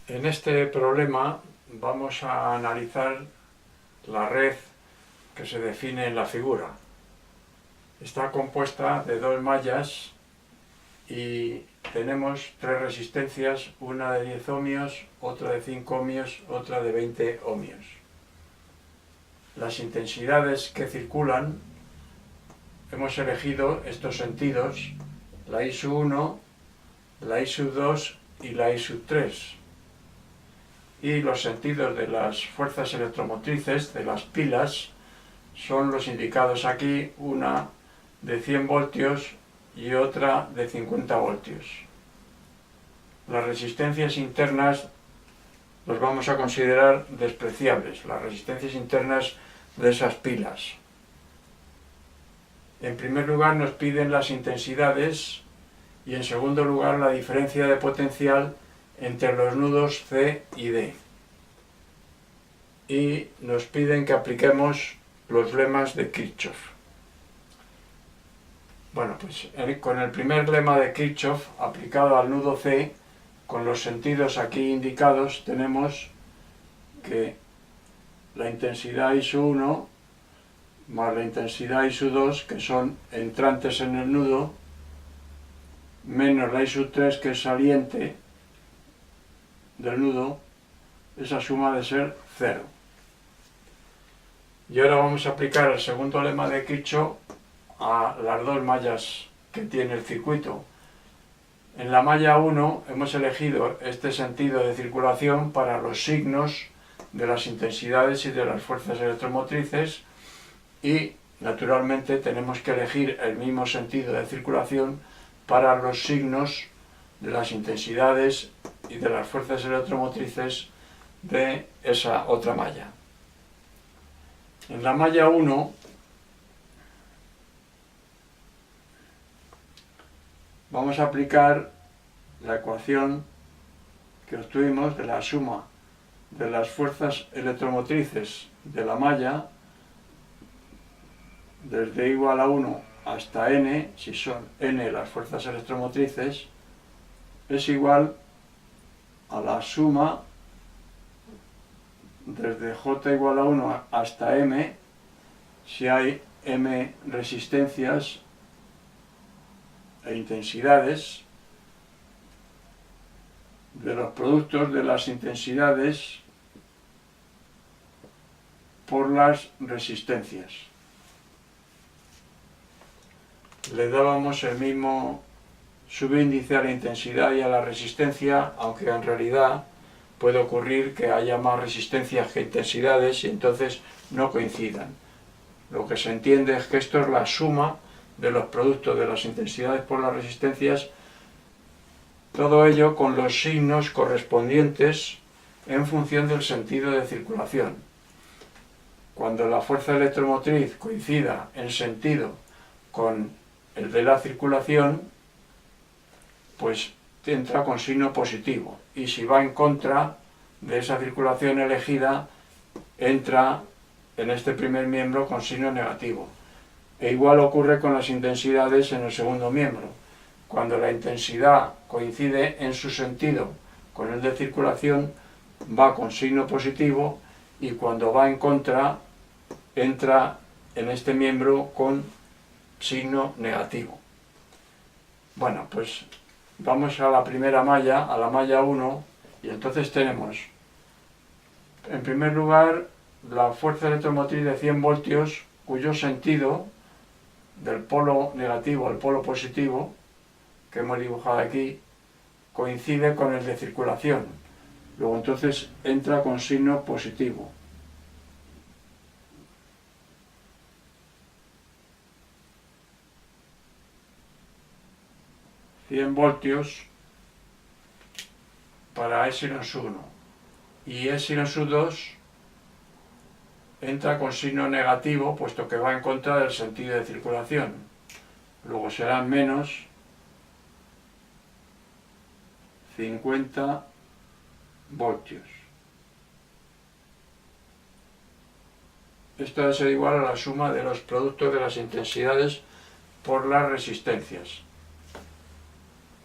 En este problema vamos a analizar la red que se define en la figura. Está compuesta de dos mallas y tenemos tres resistencias, una de 10 ohmios, otra de 5 ohmios, otra de 20 ohmios. Las intensidades que circulan, hemos elegido estos sentidos, la I sub 1, la I sub 2 y la I sub 3. Y los sentidos de las fuerzas electromotrices, de las pilas, son los indicados aquí, una de 100 voltios y otra de 50 voltios. Las resistencias internas las vamos a considerar despreciables, las resistencias internas de esas pilas. En primer lugar nos piden las intensidades y en segundo lugar la diferencia de potencial entre los nudos C y D. Y nos piden que apliquemos los lemas de Kirchhoff. Bueno, pues con el primer lema de Kirchhoff aplicado al nudo C, con los sentidos aquí indicados, tenemos que la intensidad I sub 1 más la intensidad I sub 2, que son entrantes en el nudo, menos la I sub 3, que es saliente del nudo, esa suma ha de ser 0. Y ahora vamos a aplicar el segundo lema de Kirchhoff a las dos mallas que tiene el circuito. En la malla 1 hemos elegido este sentido de circulación para los signos de las intensidades y de las fuerzas electromotrices y naturalmente tenemos que elegir el mismo sentido de circulación para los signos de las intensidades y de las fuerzas electromotrices de esa otra malla. En la malla 1 vamos a aplicar la ecuación que obtuvimos de la suma de las fuerzas electromotrices de la malla desde igual a 1 hasta n, si son n las fuerzas electromotrices, es igual a la suma desde j igual a 1 hasta m, si hay m resistencias e intensidades, de los productos de las intensidades por las resistencias. Le dábamos el mismo subíndice a la intensidad y a la resistencia, aunque en realidad puede ocurrir que haya más resistencias que intensidades y entonces no coincidan. Lo que se entiende es que esto es la suma de los productos de las intensidades por las resistencias, todo ello con los signos correspondientes en función del sentido de circulación. Cuando la fuerza electromotriz coincida en sentido con el de la circulación, pues entra con signo positivo, y si va en contra de esa circulación elegida, entra en este primer miembro con signo negativo. E igual ocurre con las intensidades en el segundo miembro. Cuando la intensidad coincide en su sentido con el de circulación, va con signo positivo, y cuando va en contra, entra en este miembro con signo negativo. Bueno, pues vamos a la primera malla, a la malla 1, y entonces tenemos, en primer lugar, la fuerza electromotriz de 100 voltios, cuyo sentido del polo negativo al polo positivo, que hemos dibujado aquí, coincide con el de circulación. Luego entonces entra con signo positivo. $100 voltios para E-1 y E-2 entra con signo negativo, puesto que va en contra del sentido de circulación. Luego serán menos 50 voltios. Esto debe ser igual a la suma de los productos de las intensidades por las resistencias.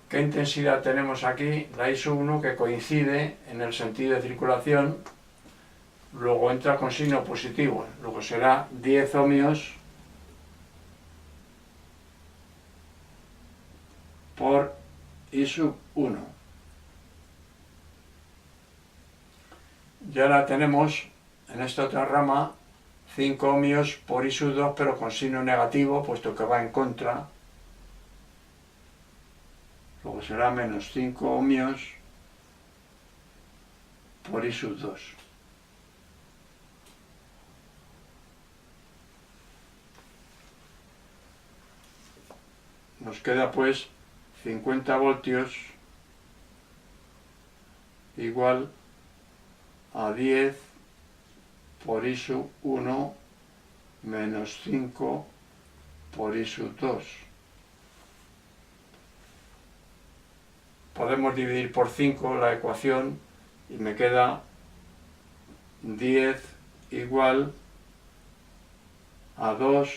¿Qué intensidad tenemos aquí? La I1 que coincide en el sentido de circulación, luego entra con signo positivo, luego será 10 ohmios por I1. Y ahora tenemos en esta otra rama 5 ohmios por I2, pero con signo negativo, puesto que va en contra. Luego será menos 5 ohmios por I2. Nos queda pues 50 voltios igual a 10 por I1 menos 5 por I2. Podemos dividir por 5 la ecuación y me queda 10 igual a 2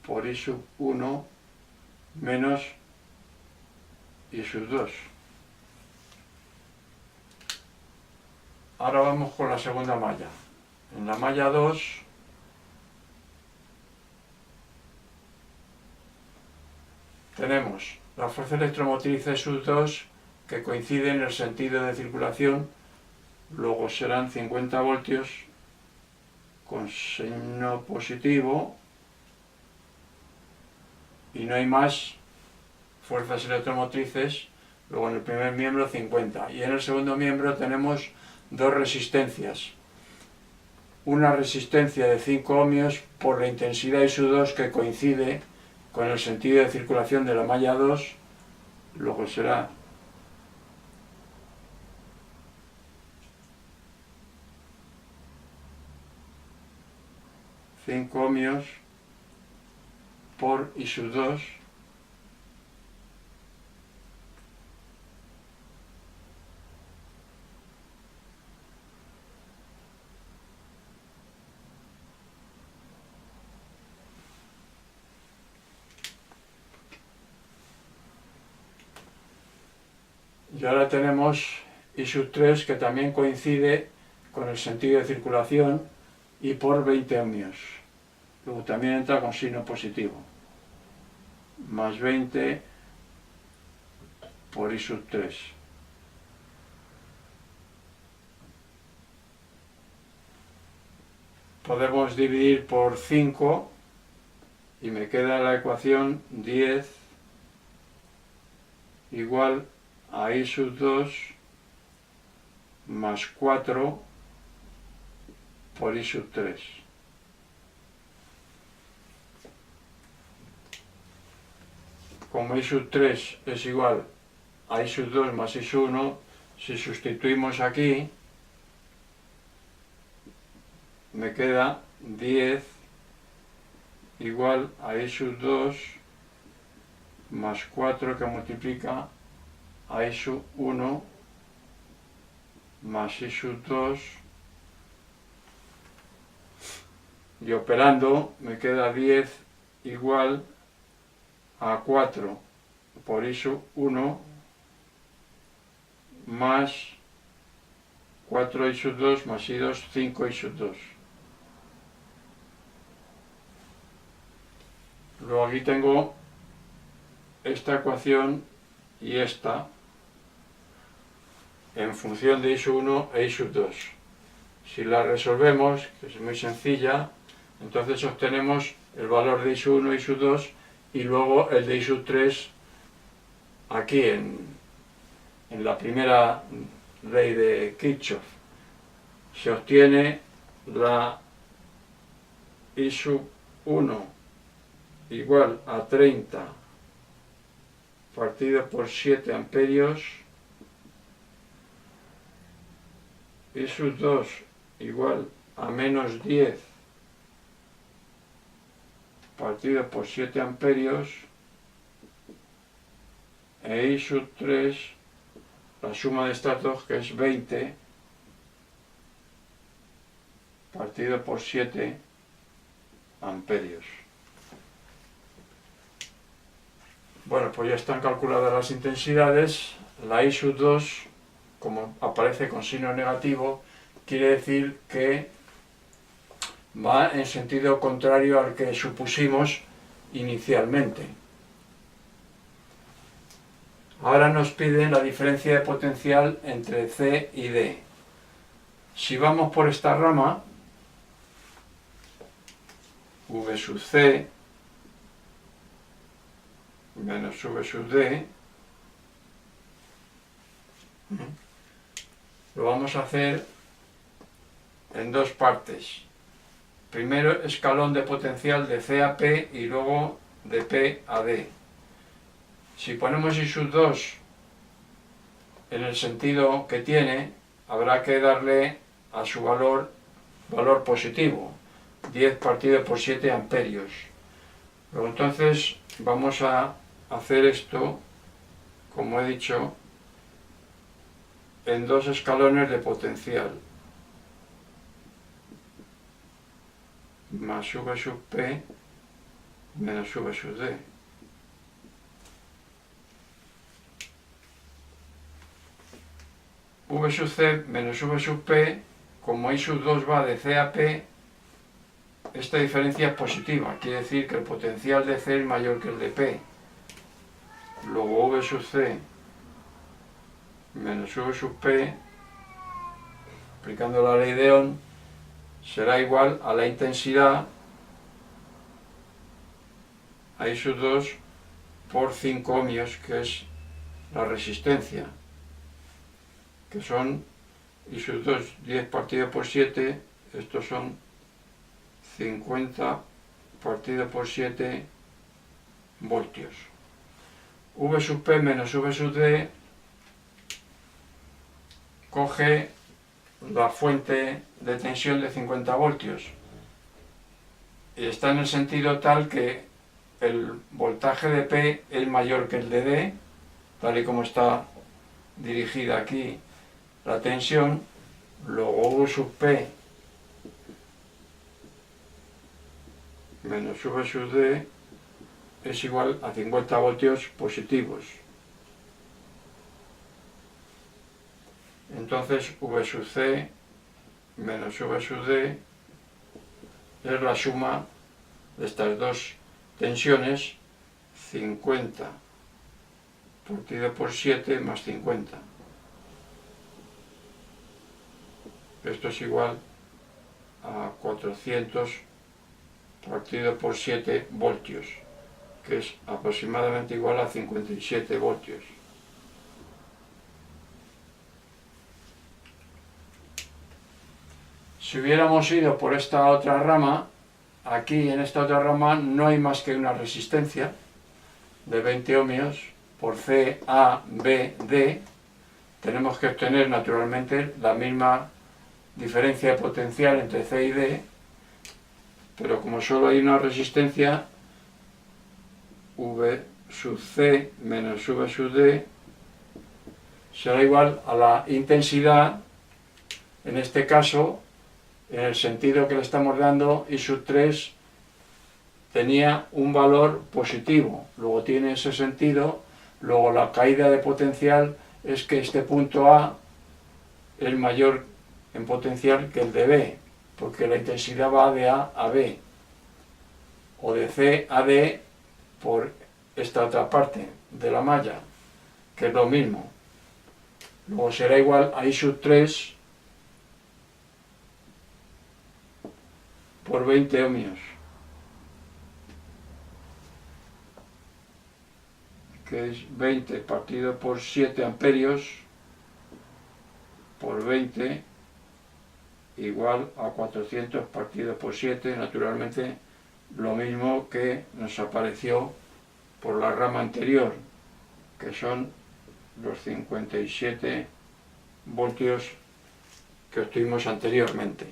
por I1 menos I2. Ahora vamos con la segunda malla. En la malla 2 tenemos la fuerza electromotriz S2 que coincide en el sentido de circulación, luego serán 50 voltios con signo positivo y no hay más fuerzas electromotrices. Luego en el primer miembro 50 y en el segundo miembro tenemos dos resistencias. Una resistencia de 5 ohmios por la intensidad I2 que coincide con el sentido de circulación de la malla 2, luego será 5 ohmios por I2 y ahora tenemos I3 que también coincide con el sentido de circulación y por 20 ohmios. Luego también entra con signo positivo. Más 20 por I3. Podemos dividir por 5 y me queda la ecuación 10 igual a I2 más 4 por I3. Como I3 es igual a I2 más I1, si sustituimos aquí, me queda 10 igual a I2 más 4 que multiplica a I1 más I2 y operando me queda 10 igual a 4 por I1 más 4 I2 más I2, 5 I2. Luego aquí tengo esta ecuación y esta en función de I1 e I2. Si la resolvemos, que es muy sencilla, entonces obtenemos el valor de I1 y I2 y luego el de I3 aquí en la primera ley de Kirchhoff. Se obtiene la I1 igual a 30 partido por 7 amperios, I2 igual a menos 10 partido por 7 amperios e I3 la suma de estas dos, que es 20 partido por 7 amperios. Bueno, pues ya están calculadas las intensidades. La I sub 2, como aparece con signo negativo, quiere decir que va en sentido contrario al que supusimos inicialmente. Ahora nos piden la diferencia de potencial entre C y D. Si vamos por esta rama, V sub C menos V sub D, lo vamos a hacer en dos partes. Primero escalón de potencial de C a P y luego de P a D. Si ponemos I sub 2 en el sentido que tiene, habrá que darle a su valor positivo, 10 partido por 7 amperios. Luego entonces vamos a hacer esto, como he dicho, en dos escalones de potencial. Más V sub P menos V sub D. V sub C menos V sub P, como I sub 2 va de C a P, esta diferencia es positiva, quiere decir que el potencial de C es mayor que el de P. Luego V sub C menos V sub P, aplicando la ley de Ohm, será igual a la intensidad a I sub 2 por 5 ohmios, que es la resistencia, que son I sub 2, 10 partido por 7, estos son 50 partido por 7 voltios. V sub P menos V sub D coge la fuente de tensión de 50 voltios y está en el sentido tal que el voltaje de P es mayor que el de D, tal y como está dirigida aquí la tensión. Luego V sub P menos V sub D es igual a 50 voltios positivos. Entonces V sub C menos V sub D es la suma de estas dos tensiones, 50 partido por 7 más 50. Esto es igual a 400 partido por 7 voltios, que es aproximadamente igual a 57 voltios. Si hubiéramos ido por esta otra rama, aquí en esta otra rama no hay más que una resistencia de 20 ohmios por C, A, B, D. Tenemos que obtener naturalmente la misma diferencia de potencial entre C y D, pero como solo hay una resistencia, V sub C menos V sub D será igual a la intensidad, en este caso, en el sentido que le estamos dando, I sub 3 tenía un valor positivo, luego tiene ese sentido, luego la caída de potencial es que este punto A es mayor en potencial que el de B, porque la intensidad va de A a B, o de C a D por esta otra parte de la malla, que es lo mismo. Luego será igual a I sub 3 por 20 ohmios, que es 20 partido por 7 amperios por 20 igual a 400 partido por 7, naturalmente lo mismo que nos apareció por la rama anterior, que son los 57 voltios que obtuvimos anteriormente.